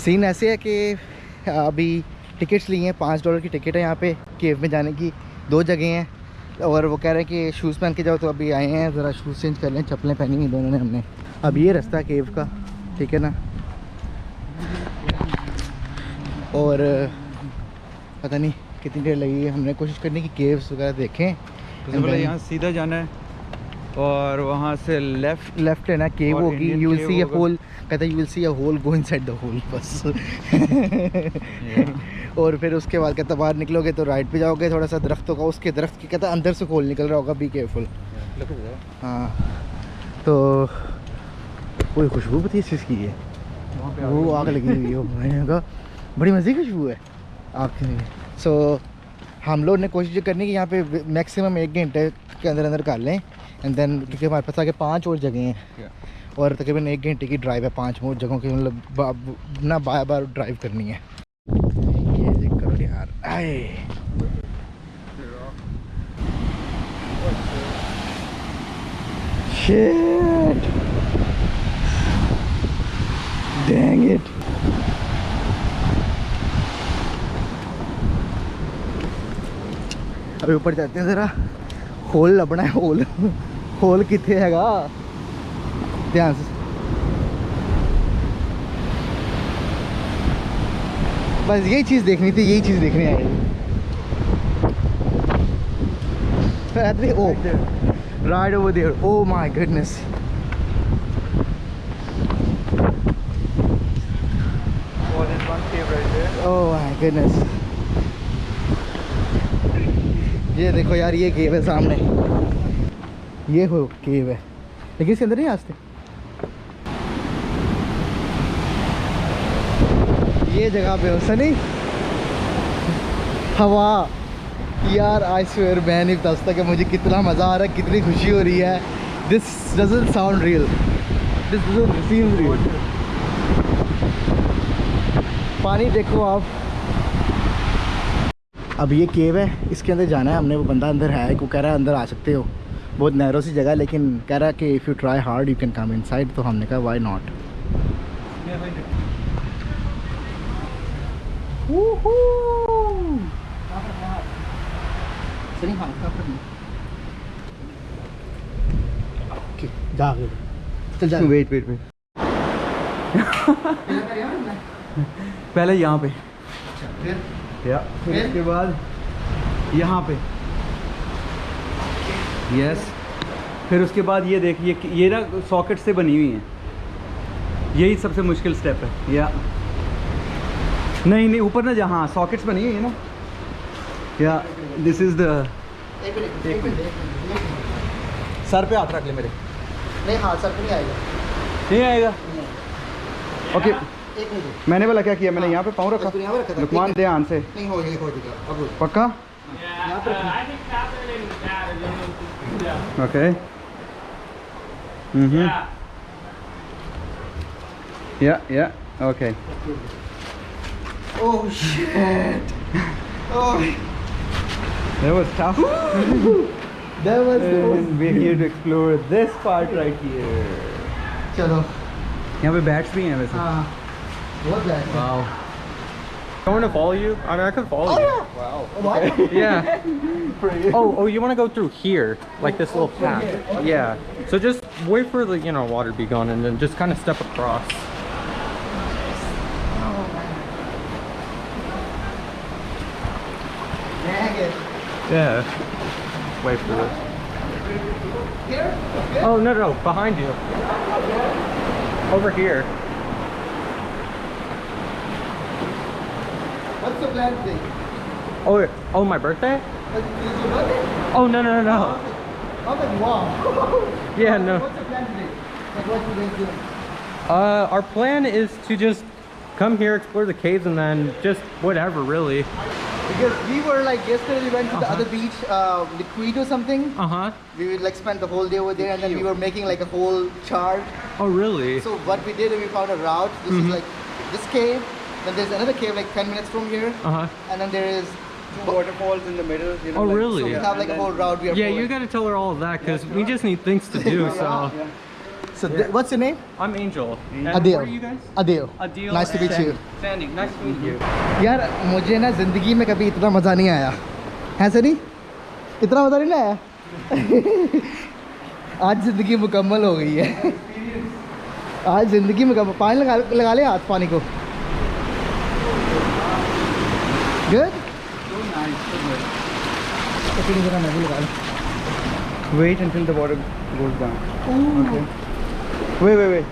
Scene ऐसे है कि अभी टिकट्स ली हैं, $5 की टिकट है यहाँ पे केव में जाने की। 2 जगह हैं और वो कह रहे हैं कि शूज़ पहन के जाओ, तो अभी आए हैं ज़रा शूज़ चेंज कर लें। चप्पलें पहनी हुई दोनों ने हमने। अब ये रास्ता है केव का, ठीक है ना। और पता नहीं कितनी देर लगी है, हमने कोशिश करने की केव्स वगैरह देखें। तो यहाँ सीधा जाना है और वहाँ से लेफ्ट है ना, केव होगी। You will see a hole, कहता है you will see a hole, go inside the hole बस। और फिर उसके बाद कहता बाहर निकलोगे तो राइट पे जाओगे, थोड़ा सा दरख्तों का, उसके दरख्त की कहता अंदर से होल निकल रहा होगा, बी केयरफुल। हाँ, तो कोई खुशबू भी इस चीज़ की है, वो आग लगी हुई है। मैंने कहा बड़ी मज़े की खुशबू है आग की। सो हम लोग ने कोशिश करनी कि यहाँ पे मैक्सिमम 1 घंटे के अंदर कर लें एंड देन, क्योंकि हमारे पास आगे 5 और जगह हैं और तकरीबन 1 घंटे की ड्राइव है 5 और जगहों की, मतलब ना बार बार ड्राइव करनी है। ये देख करो यार, आए शिट, डैंग इट। अभी ऊपर जाते हैं ज़रा, होल लबना है। होल कितने हैगा, ध्यान से। बस यही चीज़ देखनी थी, यही चीज़ देखने आए। Oh right over there, oh my goodness. Oh my goodness, ये देखो यार, ये केव है सामने, ये हो केव है, लेकिन इसके अंदर नहीं आते। ये जगह पे हो सनी, हवा यार, आई स्वेयर मैं नहीं बता सकता कि मुझे कितना मज़ा आ रहा है, कितनी खुशी हो रही है। This doesn't sound real, this doesn't seam real. पानी देखो आप। अब ये केव है, इसके अंदर जाना है हमने। वो बंदा अंदर है, वो कह रहा है अंदर आ सकते हो, बहुत नैरो सी जगह, लेकिन कह रहा है कि if you try hard you can come inside. तो हमने कहा व्हाई नॉट। चल जा, वेट पहले यहाँ पे, फिर उसके बाद यहाँ पे, यस। फिर उसके बाद ये देखिए, ये ना सॉकेट से बनी हुई है, यही सबसे मुश्किल स्टेप है। या नहीं ऊपर ना, जहाँ सॉकेट्स बनी हुई है ना, या दिस इज द। एक मिनट, सर पे हाथ रख ले मेरे। नहीं हाथ सर पे नहीं आएगा, नहीं आएगा। ओके, एक मिनट, मैंने वाला क्या किया, मैंने यहाँ पे पाँव रखा, लुकमान ध्यान से। नहीं हो जाएगा अब पक्का। ओके, या okay. Oh shit! Oh, that was tough. that was. We're here to explore this part right here. चलो, यहाँ पे बैट्स भी हैं वैसे। हाँ, बहुत bat. Wow. I want to follow you. I mean, I could follow you. Yeah. Wow. What? Yeah. Oh, you want to go through here, like this little path? Yeah. So just wait for the water to be gone, and then just kind of step across. Dang it. Yeah. Wait for this. Here? Oh no, behind you. Over here. What's the plan today? Oh, my birthday? Is it your birthday? Oh no. Oh, like, wow. Yeah, no. What's the plan today? Like, what you guys doing? Our plan is to just come here, explore the caves, and then just whatever, really. Because we were like, yesterday we went to the other beach, Liquid or something. We would like spend the whole day over there, and then we were making like a whole chart. Oh really? So what we did, we found a route. This is like this cave. Then there's another cave like 10 minutes from here. And then there is Two waterfalls in the middle. Oh really? so we have like a whole route. We are Yeah, following. you got to tell her all of that because we just need things to do. So. So what's your name? I'm Angel. And Adeel. What are you guys? Adeel. Adeel. Nice to meet you. Sandy. Nice to meet you. यार मुझे ना ज़िंदगी में कभी इतना मज़ा नहीं आया है सनी, इतना मज़ा नहीं ना आया। आज ज़िंदगी मुकम्मल हो गई है। आज ज़िंदगी मुकम्मल। पानी लगा ले हाथ पानी को। गुड। मैं भी लगा लूँ। Wait until the water goes down. Okay. Wait.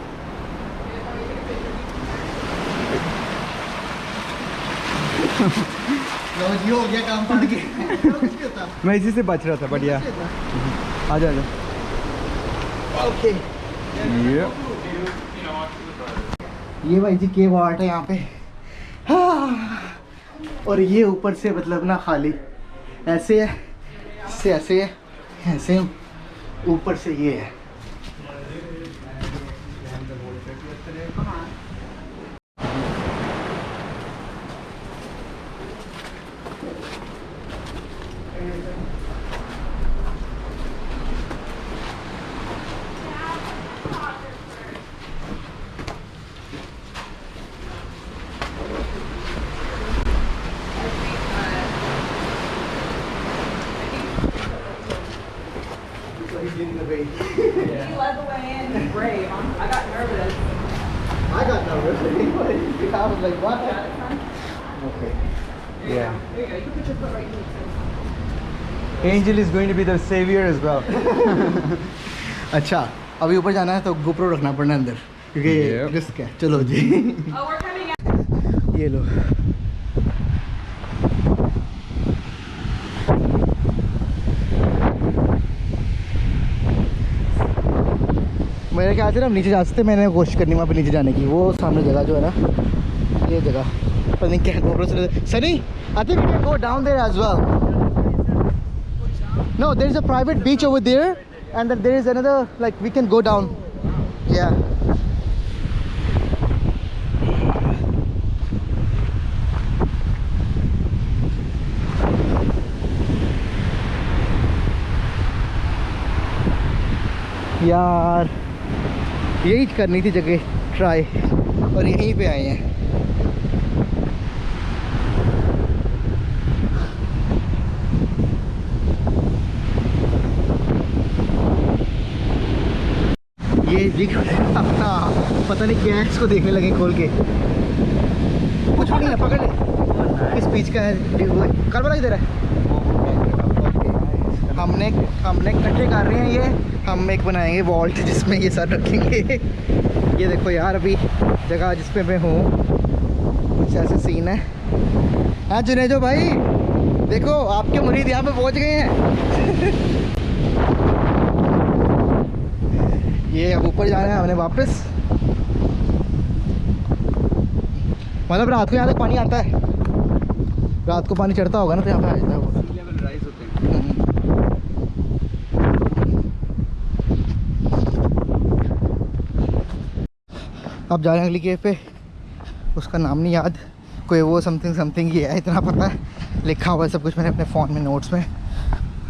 ये हो गया काम पड़ गया। मैं इसी से बच रहा था, बढ़िया। आजा। ओके। ये भाई जी केव आर्ट है यहाँ पे। और ये ऊपर से मतलब ना खाली ऐसे है, ऐसे है, ऐसे ऊपर से ये है। He led the way in. He's brave. I got nervous. I got nervous. I was like, what? Okay. Yeah. There you go. You can put your foot right here. Angel is going to be the savior as well. अच्छा, अभी ऊपर जाना है तो GoPro रखना पड़ना अंदर, क्योंकि रिस्क है। चलो जी। Oh, we're coming out. ये लो। मेरे ख्याल से ना हम नीचे जा सकते, मैंने कोशिश करनी वहाँ पे नीचे जाने की। वो सामने जगह जो है ना, ये जगह पता नहीं क्या GoPro से। Sunny, I think we can go down there as well. No, there is a private beach over there, and then there is another, like we can go down. Yeah. यार यही करनी थी जगह ट्राई, और यहीं पे आए हैं। ये दिख अपना पता नहीं क्या है, इसको देखने लगे खोल के। कुछ भी नहीं है, पकड़ ले। किस बीच का है? करवा दे रहा है। हमने इकट्ठे कर रहे हैं ये। हम एक बनाएंगे वॉल्ट जिसमें ये सब रखेंगे। ये देखो यार, अभी जगह जिस पे मैं हूँ कुछ ऐसे सीन है। हाँ जुनेजो भाई, देखो आपके मुरीद यहाँ पे पहुँच गए हैं। ये अब ऊपर जाना है हमने वापस। मतलब रात को यहाँ तक पानी आता है, रात को पानी चढ़ता होगा ना तो यहाँ पे आ जाता है वो। सी लेवल राइज होते हैं। अब जा रहे हैं अगली केव पे, उसका नाम नहीं याद, कोई वो समथिंग ये है, इतना पता है। लिखा हुआ है सब कुछ मैंने अपने फ़ोन में नोट्स में।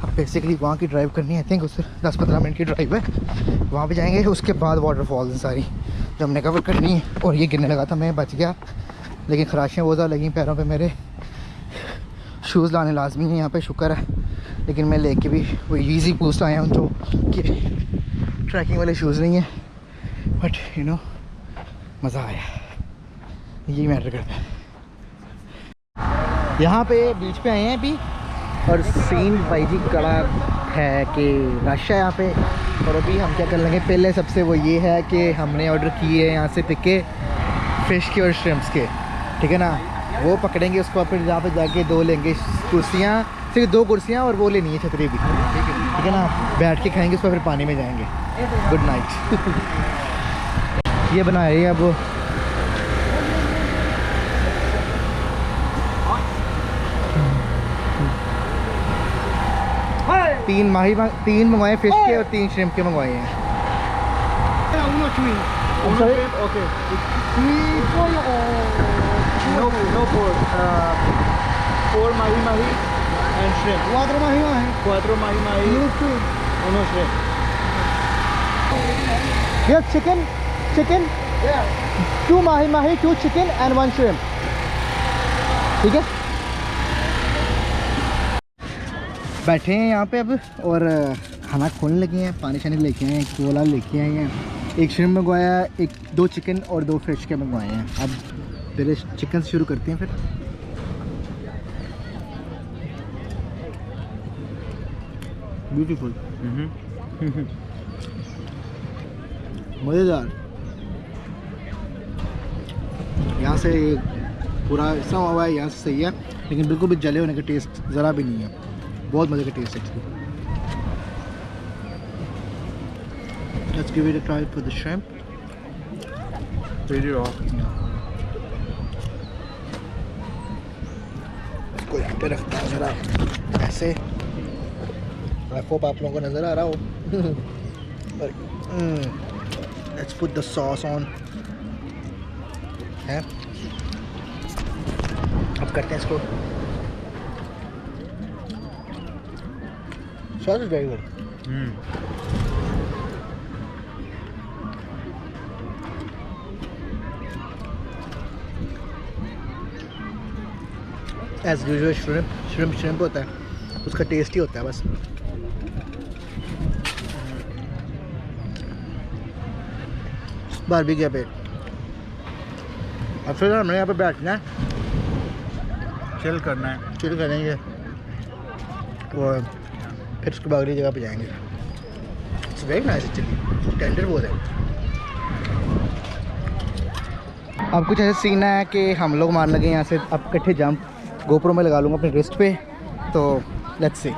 अब बेसिकली वहाँ की ड्राइव करनी है, आई थिंक उससे 10-15 मिनट की ड्राइव है। वहाँ पे जाएंगे, उसके बाद वाटरफॉल्स हैं सारी जो हमने कवर करनी है। और ये गिरने लगा था, मैं बच गया, लेकिन खराशें बहुत ज़्यादा लगी पैरों पे मेरे। शूज़ लाने लाजमी है यहाँ पे, शुक्र है। लेकिन मैं लेके भी वो ईजी बूस्ट आया हूँ जो कि ट्रैकिंग वाले शूज़ नहीं है, बट यू नो मज़ा आया, यही मैटर करता है। यहाँ पे बीच पे आए हैं अभी, और सीन भाई जी कड़ा है कि रश है यहाँ पे। और अभी हम क्या कर लेंगे, पहले सबसे वो ये है कि हमने ऑर्डर किए हैं यहाँ से टिक्के फ़िश के और श्रिम्प्स के, ठीक है ना। वो पकड़ेंगे, उसको फिर यहाँ पे जाके 2 लेंगे कुर्सियाँ, सिर्फ 2 कुर्सियाँ, और वो लेनी है छतरी भी, ठीक है ना। बैठ के खाएंगे, उसको फिर पानी में जाएंगे। Good night. ये बना रही है अब वो। तीन मंगवाए फिश के और 3 श्रिम्प के मंगवाए हैं। Okay. No pork. 4 mahi and shrimp. 4 mahi. 1 shrimp. You have chicken? Chicken? Yeah. 2 mahi, 2 chicken and 1 shrimp. ठीक है? बैठे हैं यहाँ पे अब और खाना खोलने लगे हैं। पानी शानी लेके आए हैं, कोला लेके आए हैं, 1 श्रिम्प मंगवाया, 2 चिकन और 2 फिश के मंगवाए हैं। अब पहले चिकन से शुरू करते हैं फिर। ब्यूटीफुल, मज़ेदार। यहाँ से पूरा ऐसा हुआ है, यहाँ से सही है, लेकिन बिल्कुल भी जले होने का टेस्ट ज़रा भी नहीं है। बहुत मज़े का टेस्ट है इसकी। Let's give it a try for the shrimp. Eat it all. इसको यहाँ पे रखता हूँ ज़रा ऐसे। I hope आप लोगों को नज़र आ रहा हो। Let's put the sauce on. है? अब करते हैं इसको। Sauce is very good. As usual, shrimp होता है, उसका टेस्ट ही होता है बस। बारबेक्यू पे और फिर हमने यहाँ पे बैठना है, चिल करना है, चिल करेंगे और फिर उसके बाद अगली जगह पे जाएंगे। It's very nice actually, tender बहुत है। अब कुछ ऐसा सीन है कि हम लोग मारने लगे यहाँ से। अब इकट्ठे जंप गोप्रो में लगा लूँगा अपने रिस्ट पे, तो लेट्स सी।